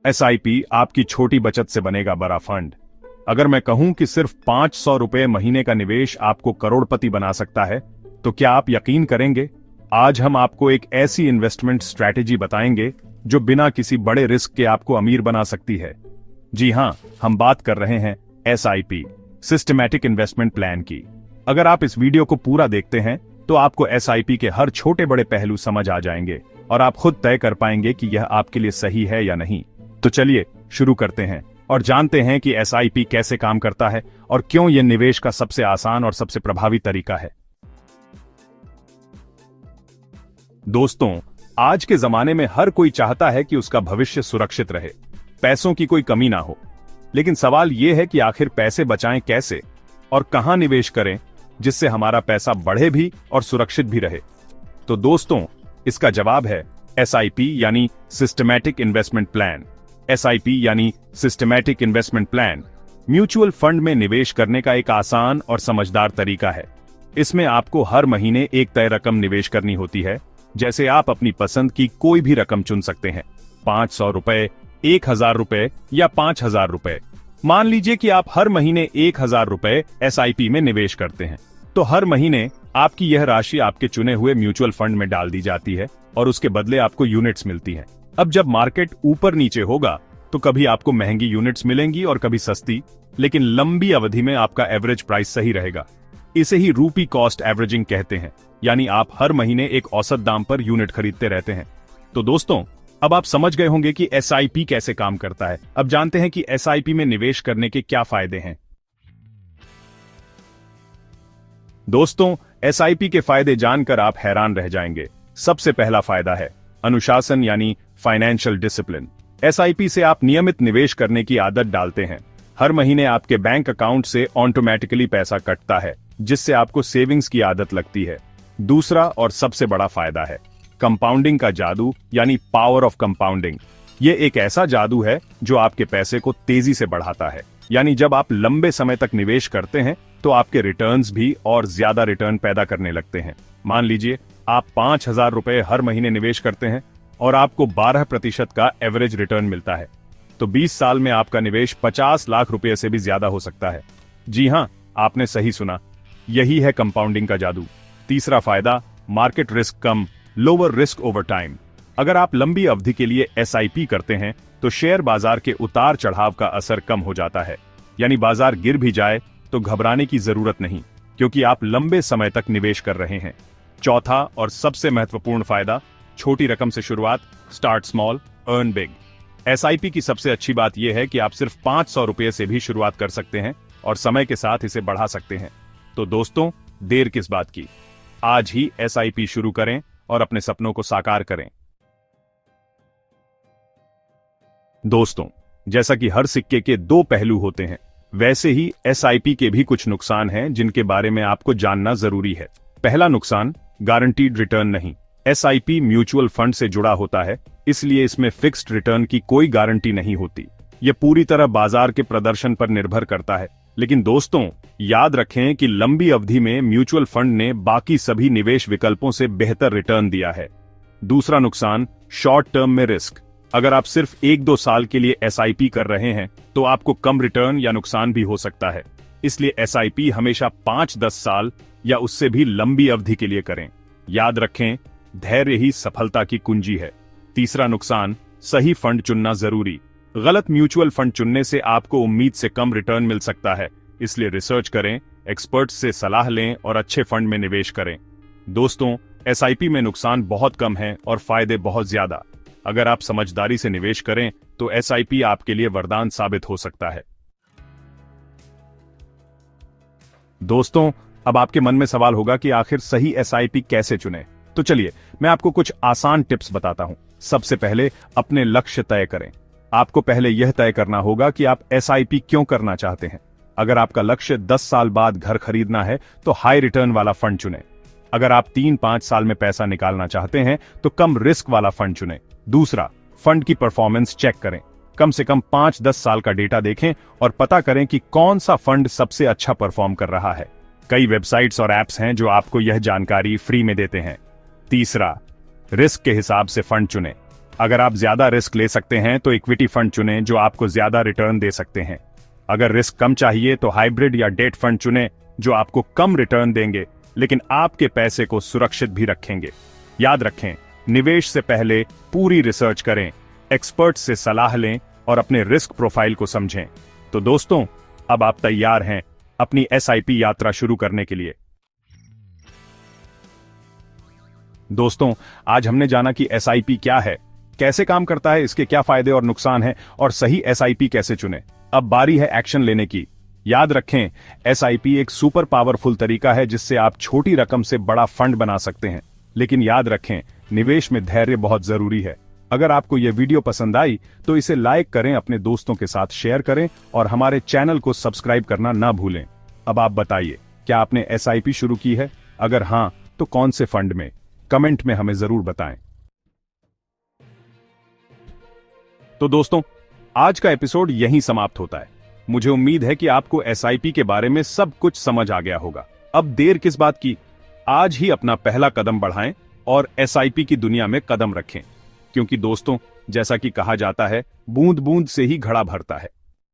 SIP आपकी छोटी बचत से बनेगा बड़ा फंड। अगर मैं कहूं कि सिर्फ 500 रुपए महीने का निवेश आपको करोड़पति बना सकता है, तो क्या आप यकीन करेंगे? आज हम आपको एक ऐसी इन्वेस्टमेंट स्ट्रैटेजी बताएंगे जो बिना किसी बड़े रिस्क के आपको अमीर बना सकती है। जी हां, हम बात कर रहे हैं एसआईपी, सिस्टमैटिक इन्वेस्टमेंट प्लान की। अगर आप इस वीडियो को पूरा देखते हैं तो आपको एसआईपी के हर छोटे बड़े पहलू समझ आ जाएंगे और आप खुद तय कर पाएंगे कि यह आपके लिए सही है या नहीं। तो चलिए शुरू करते हैं और जानते हैं कि एसआईपी कैसे काम करता है और क्यों यह निवेश का सबसे आसान और सबसे प्रभावी तरीका है। दोस्तों, आज के जमाने में हर कोई चाहता है कि उसका भविष्य सुरक्षित रहे, पैसों की कोई कमी ना हो। लेकिन सवाल यह है कि आखिर पैसे बचाएं कैसे और कहां निवेश करें जिससे हमारा पैसा बढ़े भी और सुरक्षित भी रहे। तो दोस्तों, इसका जवाब है एसआईपी यानी सिस्टमैटिक इन्वेस्टमेंट प्लान। एसआईपी यानी systematic investment plan mutual fund में निवेश करने का एक आसान और समझदार तरीका है। इसमें आपको हर महीने एक तय रकम निवेश करनी होती है। जैसे आप अपनी पसंद की कोई भी रकम चुन सकते हैं, 500 रुपए, 1000 रुपए या 5000 रुपए। मान लीजिए कि आप हर महीने 1000 रुपए एसआईपी में निवेश करते हैं, तो हर महीने आपकी यह राशि आपके चुने हुए म्यूचुअल फंड में डाल दी जाती है और उसके बदले आपको यूनिट्स मिलती हैं। अब जब मार्केट ऊपर नीचे होगा तो कभी आपको महंगी यूनिट्स मिलेंगी और कभी सस्ती, लेकिन लंबी अवधि में आपका एवरेज प्राइस सही रहेगा। इसे ही रूपी कॉस्ट एवरेजिंग कहते हैं, यानी आप हर महीने एक औसत दाम पर यूनिट खरीदते रहते हैं। तो दोस्तों, अब आप समझ गए होंगे कि एसआईपी कैसे काम करता है। अब जानते हैं कि एसआईपी में निवेश करने के क्या फायदे हैं। दोस्तों, एसआईपी के फायदे जानकर आप हैरान रह जाएंगे। सबसे पहला फायदा है अनुशासन यानी फाइनेंशियल डिसिप्लिन। एसआईपी से आप नियमित निवेश करने की आदत डालते हैं। हर महीने आपके बैंक अकाउंट से ऑटोमेटिकली पैसा कटता है, जिससे आपको सेविंग्स की आदत लगती है। दूसरा और सबसे बड़ा फायदा है कंपाउंडिंग का जादू यानी पावर ऑफ कंपाउंडिंग। ये एक ऐसा जादू है जो आपके पैसे को तेजी से बढ़ाता है। यानी जब आप लंबे समय तक निवेश करते हैं तो आपके रिटर्न्स भी और ज्यादा रिटर्न पैदा करने लगते हैं। मान लीजिए आप 5000 रुपए हर महीने निवेश करते हैं और आपको 12% का एवरेज रिटर्न मिलता है, तो 20 साल में आपका निवेश 50 लाख रुपए से भी ज्यादा हो सकता है। जी हां, आपने सही सुना, यही है कंपाउंडिंग का जादू। तीसरा फायदा मार्केट रिस्क कम, लोअर रिस्क ओवर टाइम। अगर आप लंबी अवधि के लिए एसआईपी करते हैं तो शेयर बाजार के उतार चढ़ाव का असर कम हो जाता है। यानी बाजार गिर भी जाए तो घबराने की जरूरत नहीं, क्योंकि आप लंबे समय तक निवेश कर रहे हैं। चौथा और सबसे महत्वपूर्ण फायदा छोटी रकम से शुरुआत, start small earn big. SIP की सबसे अच्छी बात यह है कि आप सिर्फ 500 रुपए से भी शुरुआत कर सकते हैं और समय के साथ इसे बढ़ा सकते हैं। तो दोस्तों, देर किस बात की, आज ही एसआईपी शुरू करें और अपने सपनों को साकार करें। दोस्तों, जैसा कि हर सिक्के के दो पहलू होते हैं, वैसे ही एसआईपी के भी कुछ नुकसान हैं जिनके बारे में आपको जानना जरूरी है। पहला नुकसान, गारंटीड रिटर्न नहीं। एसआईपी म्यूचुअल फंड से जुड़ा होता है, इसलिए इसमें फिक्स्ड रिटर्न की कोई गारंटी नहीं होती। यह पूरी तरह बाजार के प्रदर्शन पर निर्भर करता है। लेकिन दोस्तों, याद रखें कि लंबी अवधि में म्यूचुअल फंड ने बाकी सभी निवेश विकल्पों से बेहतर रिटर्न दिया है। दूसरा नुकसान, शॉर्ट टर्म में रिस्क। अगर आप सिर्फ 1-2 साल के लिए एसआईपी कर रहे हैं तो आपको कम रिटर्न या नुकसान भी हो सकता है। इसलिए एसआईपी हमेशा 5-10 साल या उससे भी लंबी अवधि के लिए करें। याद रखें, धैर्य ही सफलता की कुंजी है। तीसरा नुकसान, सही फंड चुनना जरूरी। गलत म्यूचुअल फंड चुनने से आपको उम्मीद से कम रिटर्न मिल सकता है, इसलिए रिसर्च करें, एक्सपर्ट्स से सलाह लें और अच्छे फंड में निवेश करें। दोस्तों, एसआईपी में नुकसान बहुत कम है और फायदे बहुत ज्यादा। अगर आप समझदारी से निवेश करें तो एसआईपी आपके लिए वरदान साबित हो सकता है। दोस्तों, अब आपके मन में सवाल होगा कि आखिर सही एसआईपी कैसे चुनें। तो चलिए मैं आपको कुछ आसान टिप्स बताता हूं। सबसे पहले अपने लक्ष्य तय करें। आपको पहले यह तय करना होगा कि आप एसआईपी क्यों करना चाहते हैं। अगर आपका लक्ष्य 10 साल बाद घर खरीदना है तो हाई रिटर्न वाला फंड चुनें। अगर आप 3-5 साल में पैसा निकालना चाहते हैं तो कम रिस्क वाला फंड चुनें। दूसरा, फंड की परफॉर्मेंस चेक करें। कम से कम 5-10 साल का डेटा देखें और पता करें कि कौन सा फंड सबसे अच्छा परफॉर्म कर रहा है। कई वेबसाइट्स और एप्स हैं जो आपको यह जानकारी फ्री में देते हैं। तीसरा, रिस्क के हिसाब से फंड चुनें। अगर आप ज्यादा रिस्क ले सकते हैं तो इक्विटी फंड चुनें जो आपको ज्यादा रिटर्न दे सकते हैं। अगर रिस्क कम चाहिए तो हाइब्रिड या डेट फंड चुनें जो आपको कम रिटर्न देंगे लेकिन आपके पैसे को सुरक्षित भी रखेंगे। याद रखें, निवेश से पहले पूरी रिसर्च करें, एक्सपर्ट से सलाह लें और अपने रिस्क प्रोफाइल को समझें। तो दोस्तों, अब आप तैयार हैं अपनी एसआईपी यात्रा शुरू करने के लिए। दोस्तों, आज हमने जाना कि एसआईपी क्या है, कैसे काम करता है, इसके क्या फायदे और नुकसान हैं और सही एसआईपी कैसे चुनें। अब बारी है एक्शन लेने की। याद रखें, एसआईपी एक सुपर पावरफुल तरीका है जिससे आप छोटी रकम से बड़ा फंड बना सकते हैं। लेकिन याद रखें, निवेश में धैर्य बहुत जरूरी है। अगर आपको यह वीडियो पसंद आई तो इसे लाइक करें, अपने दोस्तों के साथ शेयर करें और हमारे चैनल को सब्सक्राइब करना ना भूलें। अब आप बताइए, क्या आपने एसआईपी शुरू की है? अगर हां, तो कौन से फंड में? कमेंट में हमें जरूर बताएं। तो दोस्तों, आज का एपिसोड यहीं समाप्त होता है। मुझे उम्मीद है कि आपको एसआईपी के बारे में सब कुछ समझ आ गया होगा। अब देर किस बात की, आज ही अपना पहला कदम बढ़ाएं और एसआईपी की दुनिया में कदम रखें। क्योंकि दोस्तों, जैसा कि कहा जाता है, बूंद बूंद से ही घड़ा भरता है।